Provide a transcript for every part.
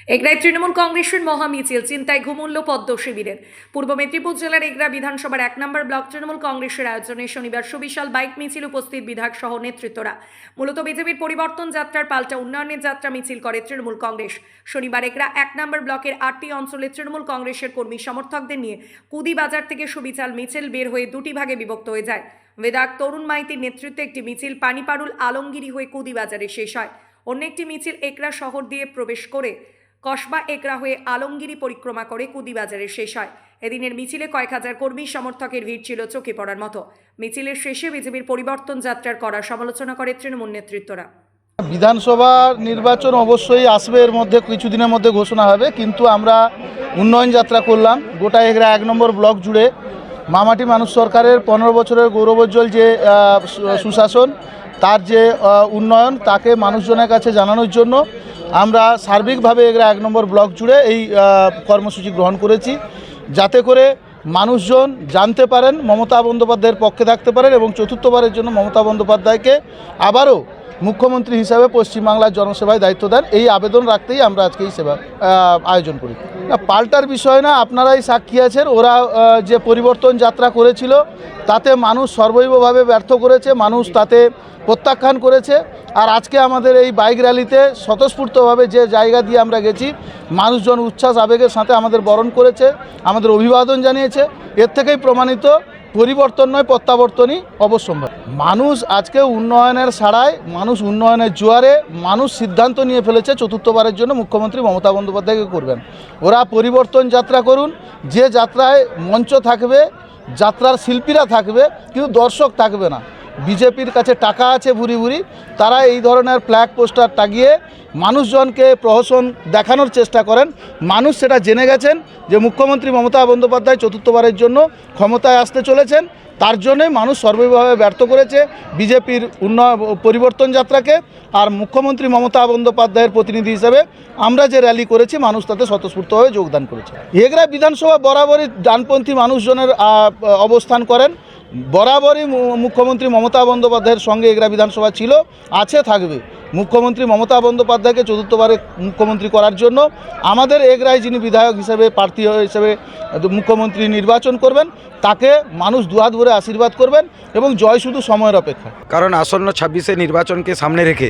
এগরায় তৃণমূল কংগ্রেসের মহামিছিল, চিন্তায় ঘুমুল্য পদ্ম শিবিরের। পূর্ব মেদিনীপুর জেলার এগরা বিধানসভার 1 নম্বর ব্লক তৃণমূল কংগ্রেসের আয়োজনে শনিবার সুবিশাল বাইক মিছিল, উপস্থিত বিধায়ক সহ নেতৃত্বরা। মূলত বিজেপির পরিবর্তন যাত্রার পাল্টা উন্নয়নের যাত্রা মিছিল করে তৃণমূল কংগ্রেস। শনিবার এগরা 1 নম্বর ব্লকের 8টি অঞ্চলে তৃণমূল কংগ্রেসের কর্মী সমর্থকদের নিয়ে কুদি বাজার থেকে সুবিশাল মিছিল বের হয়ে দুটি ভাগে বিভক্ত হয়ে যায়। বিধায়ক তরুণ মাইতির নেতৃত্বে একটি মিছিল পানিপাড়ুল আলমগিরি হয়ে কুদি বাজারে শেষ হয়। অন্য একটি মিছিল একরা শহর দিয়ে প্রবেশ করে কসবা একরা হয়ে আলমগিরি পরিক্রমা করে কুদিবাজারে শেষ হয়। এদিনের মিছিলে কয়েক হাজার কর্মী সমর্থকের ভিড় ছিল চোখে পড়ার মতো। মিছিলের শেষে বিজেপির পরিবর্তন যাত্রার কড়া সমালোচনা করে তৃণমূল নেতৃত্বরা। বিধানসভা নির্বাচন অবশ্যই আসবে, এর মধ্যে কিছুদিনের মধ্যে ঘোষণা হবে, কিন্তু আমরা উন্নয়ন যাত্রা করলাম গোটা এগরা 1 নম্বর ব্লক জুড়ে। মামাটি মানুষ সরকারের 15 বছরের গৌরবোজ্জ্বল যে সুশাসন, তার যে উন্নয়ন, তাকে মানুষজনের কাছে জানানোর জন্য আমরা সার্বিকভাবে এগরা 1 নম্বর ব্লক জুড়ে এই কর্মসূচি গ্রহণ করেছি, যাতে করে মানুষজন জানতে পারেন, মমতা বন্দ্যোপাধ্যায়ের পক্ষে থাকতে পারেন এবং চতুর্থবারের জন্য মমতা বন্দ্যোপাধ্যায়কে আবারও মুখ্যমন্ত্রী হিসাবে পশ্চিমবাংলার জনসেবায় দায়িত্ব দেন, এই আবেদন রাখতেই আমরা আজকে এই সেবা আয়োজন করি। পাল্টার বিষয় না, আপনারাই সাক্ষী আছেন। ওরা যে পরিবর্তন যাত্রা করেছিল তাতে মানুষ সর্বৈবভাবে ব্যর্থ করেছে, মানুষ তাতে প্রত্যাখ্যান করেছে। আর আজকে আমাদের এই বাইক র্যালিতে স্বতঃস্ফূর্তভাবে যে জায়গা দিয়ে আমরা গেছি, মানুষজন উচ্ছ্বাস আবেগের সাথে আমাদের বরণ করেছে, আমাদের অভিবাদন জানিয়েছে। এর থেকেই প্রমাণিত পরিবর্তন নয়, প্রত্যাবর্তনই অবশ্যম্ভাবী। মানুষ আজকে উন্নয়নের ছাড়ায়, মানুষ উন্নয়নের জোয়ারে, মানুষ সিদ্ধান্ত নিয়ে ফেলেছে চতুর্থবারের জন্য মুখ্যমন্ত্রী মমতা বন্দ্যোপাধ্যায়কে করবেন। ওরা পরিবর্তন যাত্রা করুন, যে যাত্রায় মঞ্চ থাকবে, যাত্রার শিল্পীরা থাকবে, কিন্তু দর্শক থাকবে না। বিজেপির কাছে টাকা আছে ভুরি ভুরি, তারা এই ধরনের ফ্ল্যাগ পোস্টার টাঙিয়ে মানুষজনকে প্রহসন দেখানোর চেষ্টা করেন। মানুষ সেটা জেনে গেছেন যে মুখ্যমন্ত্রী মমতা বন্দ্যোপাধ্যায় চতুর্থবারের জন্য ক্ষমতায় আসতে চলেছেন, তার জন্যই মানুষ সর্বভাবে ব্যর্থ করেছে বিজেপির পরিবর্তন যাত্রাকে। আর মুখ্যমন্ত্রী মমতা বন্দ্যোপাধ্যায়ের প্রতিনিধি হিসেবে আমরা যে র্যালি করেছি, মানুষ তাতে স্বতঃস্ফূর্তভাবে যোগদান করেছে। এগরা বিধানসভা বরাবরই ডানপন্থী মানুষজনের অবস্থান করেন। বরাবরই মুখ্যমন্ত্রী মমতা বন্দ্যোপাধ্যায়ের সঙ্গে এগরা বিধানসভা ছিল, আছে, থাকবে। মুখ্যমন্ত্রী মমতা বন্দ্যোপাধ্যায়কে চতুর্থবারে মুখ্যমন্ত্রী করার জন্য আমাদের এগরায় যিনি বিধায়ক হিসেবে প্রার্থী হিসেবে মুখ্যমন্ত্রী নির্বাচন করবেন, তাকে মানুষ দুহাত ভরে আশীর্বাদ করবেন এবং জয় শুধু সময়ের অপেক্ষা। কারণ আসন্ন 26শে নির্বাচনকে সামনে রেখে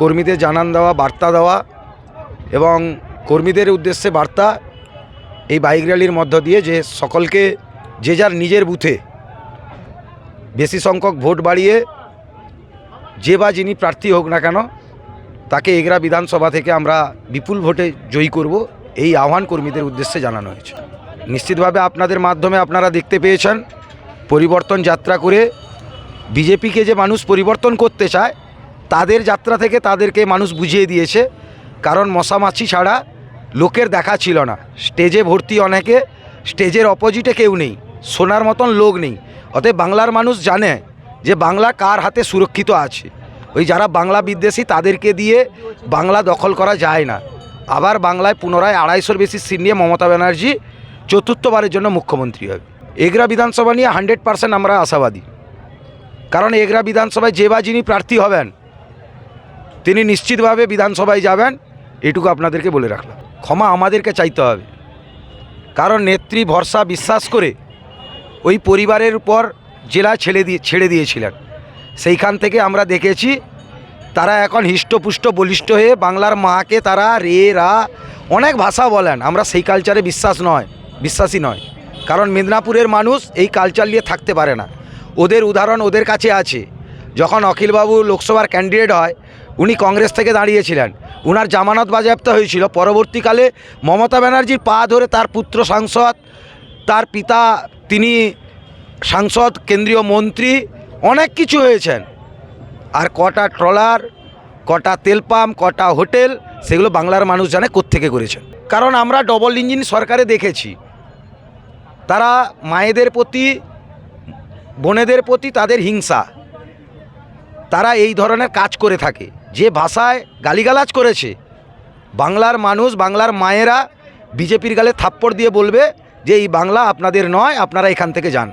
কর্মীদের জানান দেওয়া, বার্তা দেওয়া এবং কর্মীদের উদ্দেশ্যে বার্তা এই বাইক র্যালির মধ্য দিয়ে, যে সকলকে যে যার নিজের বুথে বেশি সংখ্যক ভোট বাড়িয়ে যে বা যিনি প্রার্থী হোক না কেন, তাকে এগরা বিধানসভা থেকে আমরা বিপুল ভোটে জয়ী করব, এই আহ্বান কর্মীদের উদ্দেশ্যে জানানো হয়েছে। নিশ্চিতভাবে আপনাদের মাধ্যমে আপনারা দেখতে পেয়েছেন, পরিবর্তন যাত্রা করে বিজেপিকে যে মানুষ পরিবর্তন করতে চায়, তাদের যাত্রা থেকে তাদেরকে মানুষ বুঝিয়ে দিয়েছে। কারণ মশামাছি ছাড়া লোকের দেখা ছিল না। স্টেজে ভর্তি অনেকে, স্টেজের অপোজিটে কেউ নেই, শোনার মতন লোক নেই। অতএব বাংলার মানুষ জানে যে বাংলা কার হাতে সুরক্ষিত আছে। ওই যারা বাংলা বিদ্বেষী, তাদেরকে দিয়ে বাংলা দখল করা যায় না। আবার বাংলায় পুনরায় 250-র বেশি সিট নিয়ে মমতা ব্যানার্জি চতুর্থবারের জন্য মুখ্যমন্ত্রী হবে। এগরা বিধানসভা নিয়ে 100% আমরা আশাবাদী। কারণ এগরা বিধানসভায় যে বা যিনি প্রার্থী হবেন, তিনি নিশ্চিতভাবে বিধানসভায় যাবেন, এটুকু আপনাদেরকে বলে রাখলাম। ক্ষমা আমাদেরকে চাইতে হবে, কারণ নেত্রী ভরসা বিশ্বাস করে ওই পরিবারের উপর জেলা ছেড়ে দিয়েছিলেন। সেইখান থেকে আমরা দেখেছি তারা এখন হৃষ্টপুষ্ট বলিষ্ঠ হয়ে বাংলার মাকে তারা রে রা অনেক ভাষা বলেন। আমরা সেই কালচারে বিশ্বাসী নয়। কারণ মেদিনীপুরের মানুষ এই কালচার নিয়ে থাকতে পারে না। ওদের উদাহরণ ওদের কাছে আছে। যখন অখিলবাবু লোকসভার ক্যান্ডিডেট হয়, উনি কংগ্রেস থেকে দাঁড়িয়েছিলেন, উনার জামানত বাজেয়াপ্ত হয়েছিল। পরবর্তীকালে মমতা ব্যানার্জির পা ধরে তার পুত্র সাংসদ, তার পিতা তিনি সাংসদ, কেন্দ্রীয় মন্ত্রী, অনেক কিছু হয়েছেন। আর কটা ট্রলার, কটা তেল পাম্প, কটা হোটেল, সেগুলো বাংলার মানুষ জানে কোত্থেকে করেছেন। কারণ আমরা ডবল ইঞ্জিন সরকারে দেখেছি, তারা মায়েদের প্রতি, বোনেদের প্রতি তাদের হিংসা, তারা এই ধরনের কাজ করে থাকে। যে ভাষায় গালিগালাজ করেছে, বাংলার মানুষ, বাংলার মায়েরা বিজেপির গালে থাপ্পড় দিয়ে বলবে যে এই বাংলা আপনাদের নয়, আপনারা এখান থেকে যান।